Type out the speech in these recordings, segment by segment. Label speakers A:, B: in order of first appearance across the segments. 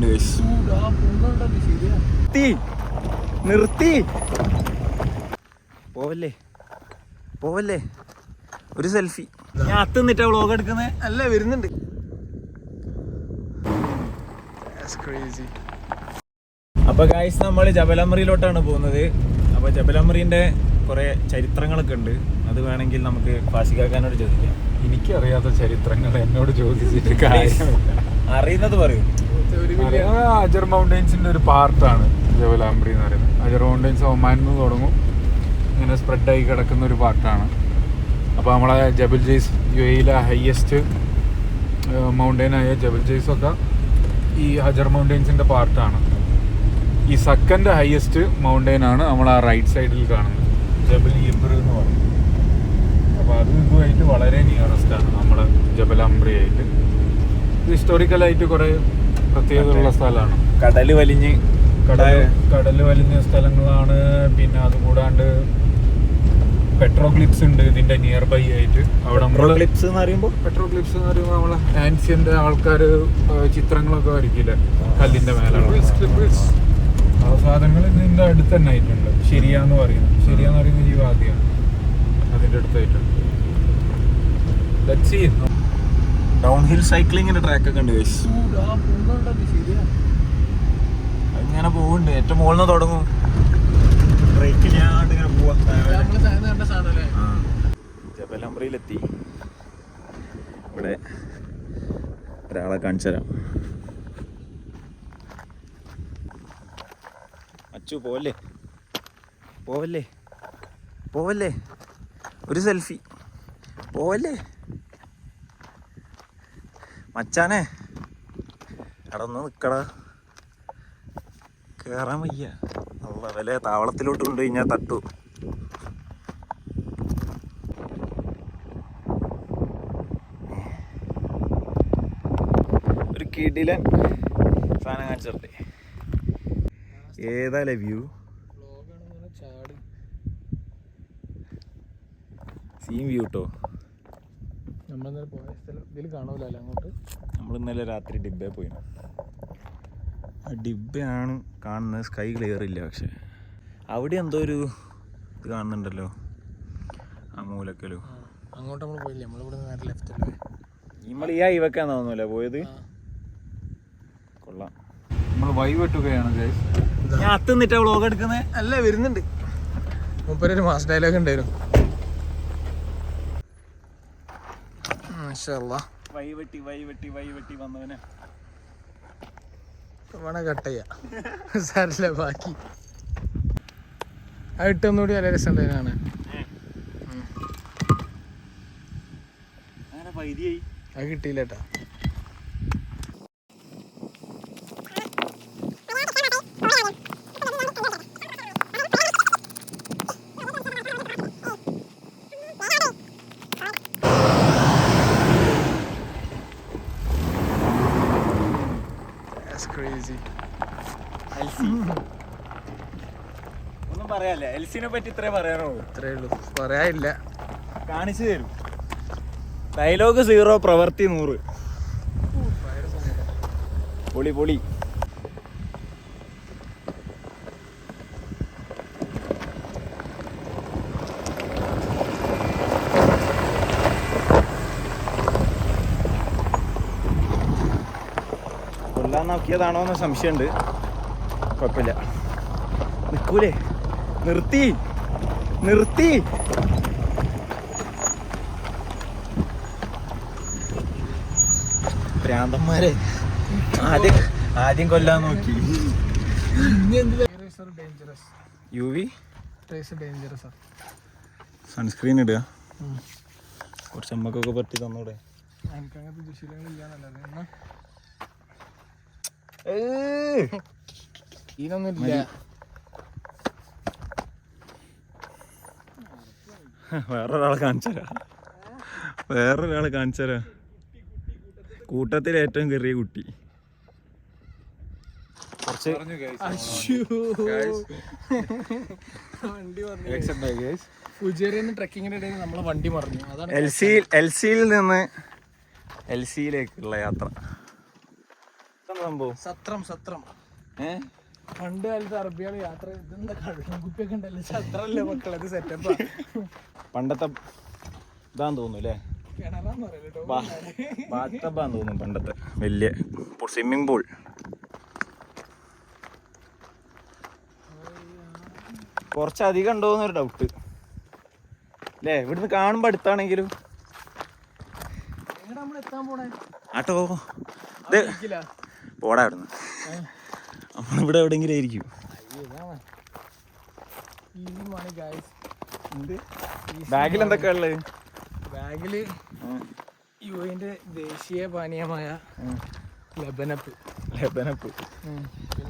A: ഉണ്ട്. നിർത്തി പോവല്ലേ പോവല്ലേ. ഒരു സെൽഫി. ഞാൻ അത്തുന്നിട്ടാ വ്ളോഗ് എടുക്കുന്നത്. അല്ല വരുന്നുണ്ട്. അപ്പൊ ഗൈസ് നമ്മൾ ജബലമറിയിലോട്ടാണ് പോകുന്നത്. അപ്പൊ ജബലമറിന്റെ കുറെ ചരിത്രങ്ങളൊക്കെ ഉണ്ട്. അത് വേണമെങ്കിൽ നമുക്ക് ഫാസിക്കാക്കാനോട് ചോദിക്കാം.
B: എനിക്കറിയാത്ത ചരിത്രങ്ങൾ എന്നോട് ചോദിച്ചിട്ട് കാര്യമില്ല.
A: അറിയുന്നത് പറയും.
B: അജർ മൗണ്ടൻസിന്റെ ഒരു പാർട്ടാണ് ജബലമറി എന്ന് പറയുന്നത്. അജർ മൗണ്ടൻസ് ഒമാനിൽ നിന്ന് തുടങ്ങും, ഇങ്ങനെ സ്പ്രെഡായി കിടക്കുന്ന ഒരു പാർട്ടാണ്. അപ്പോൾ നമ്മളെ ജബൽ ജെയ്സ് യുഎയിലെ ഹയസ്റ്റ് മൗണ്ടൈനായ ജബൽ ജെയ്സ് ഒക്കെ ഈ അജർ മൗണ്ടൻസിന്റെ പാർട്ടാണ്. ഈ സെക്കൻഡ് ഹയസ്റ്റ് മൗണ്ടൈനാണ് നമ്മൾ ആ റൈറ്റ് സൈഡിൽ കാണുന്നത്, ജബൽ ഇബ്ർ എന്ന് പറയും. അപ്പോൾ അത് ഇതുമായിട്ട് വളരെ നിയറസ്റ്റ് ആണ് നമ്മുടെ ജബലമറി ആയിട്ട്. ഇത് ഹിസ്റ്റോറിക്കലായിട്ട് കുറേ പ്രത്യേകതയുള്ള സ്ഥലമാണ്.
A: കടൽ വലിഞ്ഞ
B: സ്ഥലങ്ങളാണ്. പിന്നെ അതുകൂടാണ്ട് പെട്രോഗ്ലിപ്സ് ഉണ്ട് ഇതിന്റെ നിയർ ബൈ ആയിട്ട്. അവിടെ
A: പെട്രോഗ്ലിപ്സ് എന്ന് പറയുമ്പോൾ
B: നമ്മളെ ആൻഷ്യന്റ് ആൾക്കാർ ചിത്രങ്ങളൊക്കെ വരയ്ക്കില്ലേ കല്ലിന്റെ മേലാണ്. ആ സാധനങ്ങൾ ഇതിന്റെ അടുത്ത് തന്നെ ആയിട്ടുണ്ട്. ശരിയാന്ന് പറയുന്ന ഈ വാദ്യാണ് അതിന്റെ അടുത്തായിട്ടുണ്ട്.
A: ഡൗൺ ഹിൽ സൈക്ലിങ്ങിന്റെ ട്രാക്ക് ഒക്കെ ഉണ്ട്. ഇങ്ങനെ പോകുന്നുണ്ട്. ഏറ്റവും മുകളിൽ നിന്ന് തുടങ്ങും. ബ്രേക്ക് ചെയ്യാണ്ട് ഇങ്ങനെ പോവാ. ജബലമറിയിലെത്തി. ഇവിടെ ഒരാളെ കാണിച്ചു തരാം. അച്ചു പോവല്ലേ ഒരു സെൽഫി. പോവല്ലേ മച്ചാനെ. എടന്ന് നിക്കടാ, കേറാൻ വയ്യ. അല്ല വില താവളത്തിലോട്ട് കൊണ്ട് കഴിഞ്ഞാൽ തട്ടു. ഒരു കിടിലൻ സാധനം കാണിച്ചിട്ടേ. ഏതാല്ലേ വ്യൂ? സീൻ വ്യൂ കേട്ടോ. നമ്മൾ ഇന്നലെ രാത്രി ഡിബേ പോയി. ആ ഡിബയാണ് കാണുന്നത്. സ്കൈ ക്ലിയർ ഇല്ല. പക്ഷെ അവിടെ എന്തോ ഒരു ഇത് കാണുന്നുണ്ടല്ലോ, ആ മൂലക്കലോ.
C: അങ്ങോട്ട് നമ്മൾ പോയില്ലേ, നമ്മളിവിടെ നേരെ ലെഫ്റ്റ്.
A: നമ്മൾ ഈ ഹൈവേക്കാന്ന് തോന്നുന്നല്ലേ പോയത്. കൊള്ളാം.
B: നമ്മൾ വൈവിട്ടുകയാണ്.
A: ഞാൻ അത്തുന്നിട്ടാ വ്ളോഗ് എടുക്കുന്നത്.
C: അല്ല വരുന്നുണ്ട്. മൂപ്പരൊരു മാസ് ഡയലോഗ് ഉണ്ടായിരുന്നു.
A: വൈവെട്ടി വന്നവനെ
C: വേണ കട്ട് ചെയ്യാം. സാരില്ല, ബാക്കി അത് ഇട്ടൊന്നുകൂടി നല്ല രസം ഉണ്ടായിരുന്നു. അത് കിട്ടിയില്ല കേട്ടാ.
A: ഒന്നും പറയാല്ലേ. എൽസിനെ പറ്റി ഇത്രേ പറയാനുള്ളൂ.
C: ഇത്രേ ഉള്ളൂ, പറയാനില്ല.
A: കാണിച്ചു തരും. ഡയലോഗ് 0, പ്രവൃത്തി 100. പൊളി. കൊല്ലാൻ നോക്കിയതാണോ എന്ന് സംശയമുണ്ട്. കുഴപ്പമില്ല. നിൽക്കൂലേ. നിർത്തി. ഭ്രാന്തന്മാരെ ആദ്യം കൊല്ലാൻ നോക്കി. സൺസ്ക്രീൻ ഇടുക. കുറച്ച് അമ്മക്കൊക്കെ പറ്റി തന്നൂടെ.
C: ഇതിനൊന്നുമില്ല.
A: വേറൊരാളെ കാണിച്ചരാ. കൂട്ടത്തിൽ ഏറ്റവും ചെറിയ കുട്ടി.
C: വണ്ടി മറിഞ്ഞു.
A: എൽസിയിൽ നിന്ന് എൽസിയിലേക്കുള്ള യാത്ര. സംഭവം?
C: സത്രം
A: പണ്ട്
C: കാലത്ത് അറബികൾ യാത്ര ഇതെന്താ കള്ളും കുപ്പിയൊക്കെ ഉണ്ടല്ലോ. സത്രല്ലേ മക്കളെ, ഇത് സെറ്റപ്പാ.
A: പണ്ടത്തെ ഇതാന്ന് തോന്നുന്നു അല്ലേ?
C: കിണറാന്ന് പറയല്ലോ.
A: ബാത്തബാന്ന് തോന്നുന്നു പണ്ടത്തെ വലിയ സ്വിമ്മിങ് പൂൾ. കുറച്ചധികം ഉണ്ടോന്നൊരു ഡൗട്ട് അല്ലേ? ഇവിടുന്ന് കാണുമ്പോൾ അടുത്താണെങ്കിലും.
C: നമ്മൾ എത്താൻ പോണേ
A: ആട്ടോ പോടാ ഇവിടുന്ന്. നമ്മളിവിടെ എവിടെയെങ്കിലും ആയിരിക്കും. ബാഗിൽ എന്തൊക്കെയാ ഉള്ളത്?
C: ബാഗില് യുഎന്റെ ദേശീയ പാനീയമായ ലബനപ്പ്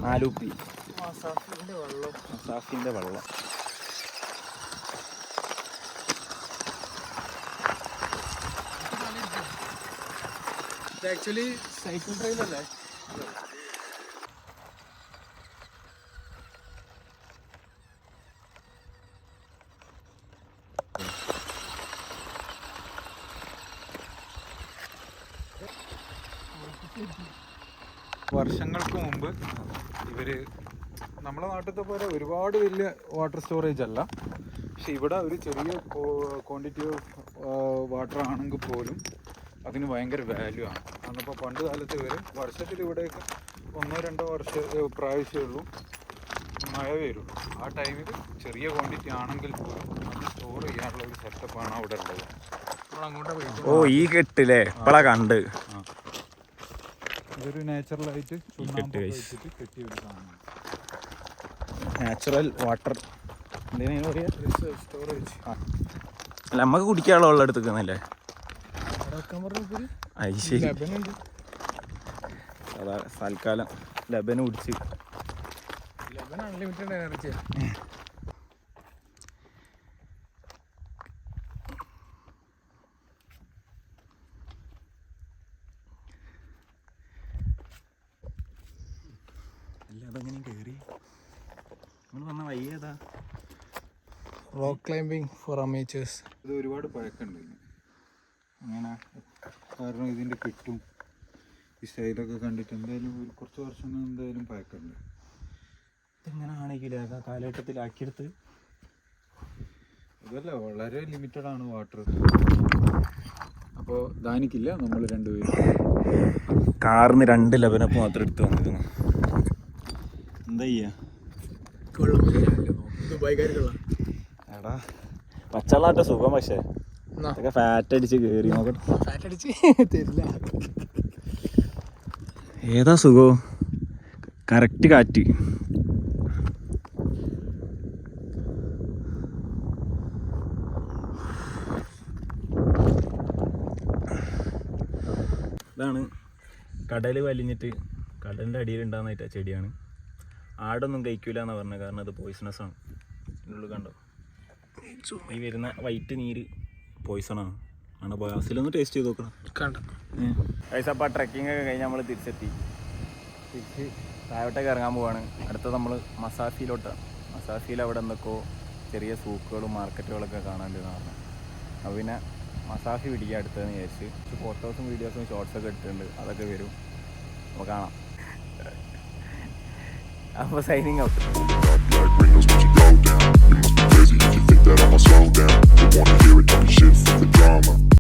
A: 4 കുപ്പി
C: മസാഫിന്റെ
A: വെള്ളം.
C: ആക്ച്വലി സൈക്കിൾ ട്രെയിൽ അല്ലേ?
B: വർഷങ്ങൾക്ക് മുമ്പ് ഇവര് നമ്മളെ നാട്ടിലത്തെ പോലെ ഒരുപാട് വലിയ വാട്ടർ സ്റ്റോറേജ് അല്ല, പക്ഷെ ഇവിടെ ഒരു ചെറിയ ക്വാണ്ടിറ്റി ഓഫ് വാട്ടർ ആണെങ്കിൽ പോലും അതിന് ഭയങ്കര വാല്യൂ ആണ്. അന്നപ്പോൾ പണ്ട് കാലത്ത് ഇവർ വർഷത്തിൽ ഇവിടേക്ക് 1-2 പ്രാവശ്യമേ ഉള്ളൂ മഴ വരുള്ളൂ. ആ ടൈമിൽ ചെറിയ ക്വാണ്ടിറ്റി ആണെങ്കിൽ പോലും അത് സ്റ്റോർ ചെയ്യാനുള്ള ഒരു സെറ്റപ്പാണ് അവിടെ ഉള്ളത്.
A: ഓ ഈ കെട്ടില്ലേ ഇപ്പളാ കണ്ട്.
B: ഇതൊരു നാച്ചുറലായിട്ട് വെച്ചിട്ട് കെട്ടിയ ഒരു സാധനമാണ്.
A: Natural water
C: storage.
A: അല്ല നമുക്ക് കുടിക്കാനുള്ള വെള്ളം എടുത്തുക്കുന്നല്ലേ? അതാ തൽക്കാലം ലബന് കുടിച്ച്.
C: Unlimited energy.
A: അതെങ്ങനെ കയറി? നമ്മൾ പറഞ്ഞ വയ്യേതാ?
C: Rock climbing for amateurs.
B: ഇത് ഒരുപാട് പഴക്കമുണ്ട് അങ്ങനെ, കാരണം ഇതിൻ്റെ കെട്ടും ഈ സ്റ്റൈലൊക്കെ കണ്ടിട്ട് എന്തായാലും ഒരു കുറച്ച് വർഷങ്ങൾ എന്തായാലും പഴക്കമുണ്ട്.
A: ഇതെങ്ങനെ ആണെങ്കിലും കാലഘട്ടത്തിലാക്കിയെടുത്ത്
B: അതല്ല, വളരെ ലിമിറ്റഡ് ആണ് വാട്ടർ. അപ്പോൾ ദാനിക്കില്ല, നമ്മൾ രണ്ടുപേരും
A: കാറിന് 2 ലബനപ്പ് മാത്രം എടുത്ത് വന്നിരുന്നു. എന്താ ചെയ്യാ? എടാ പച്ചവെള്ളാട്ട സുഖം, പക്ഷേ അതൊക്കെ ഫാറ്റ് അടിച്ച് കയറി നോക്കട്ടെ. ഏതാ സുഖം? കറക്റ്റ് കാറ്റ്. ഇതാണ് കടൽ വലിഞ്ഞിട്ട് കടലിൻ്റെ അടിയിലുണ്ടാകുന്ന ചെടിയാണ്. ആടൊന്നും കഴിക്കൂല എന്നാണ് പറഞ്ഞത്, കാരണം അത് പോയിസണസ് ആണ്. ഇതിനുള്ളിൽ കണ്ടോ ഈ വരുന്ന വൈറ്റ് നീര് പോയിസണാണ്. ആണ് ബസ്സിലൊന്ന് ടേസ്റ്റ് ചെയ്ത് നോക്കണം. അപ്പോൾ ട്രെക്കിംഗ് ഒക്കെ കഴിഞ്ഞ് നമ്മൾ തിരിച്ച് താഴോട്ടേക്ക് ഇറങ്ങാൻ പോവാണ്. അടുത്തത് നമ്മൾ മസാഫിയിലോട്ടാണ്. മസാഫിയിൽ അവിടെ എന്തൊക്കെയോ ചെറിയ സൂക്കുകളും മാർക്കറ്റുകളൊക്കെ കാണാനുണ്ടെന്ന് പറഞ്ഞു. അപ്പോൾ പിന്നെ മസാഫി പിടിക്കുക അടുത്തതെന്ന് വിചാരിച്ച്. ഫോട്ടോസും വീഡിയോസും ഷോർട്സൊക്കെ എടുത്തിട്ടുണ്ട്, അതൊക്കെ വരും, അപ്പോൾ കാണാം. അപ്പോൾ സൈനിങ് ഔട്ട്.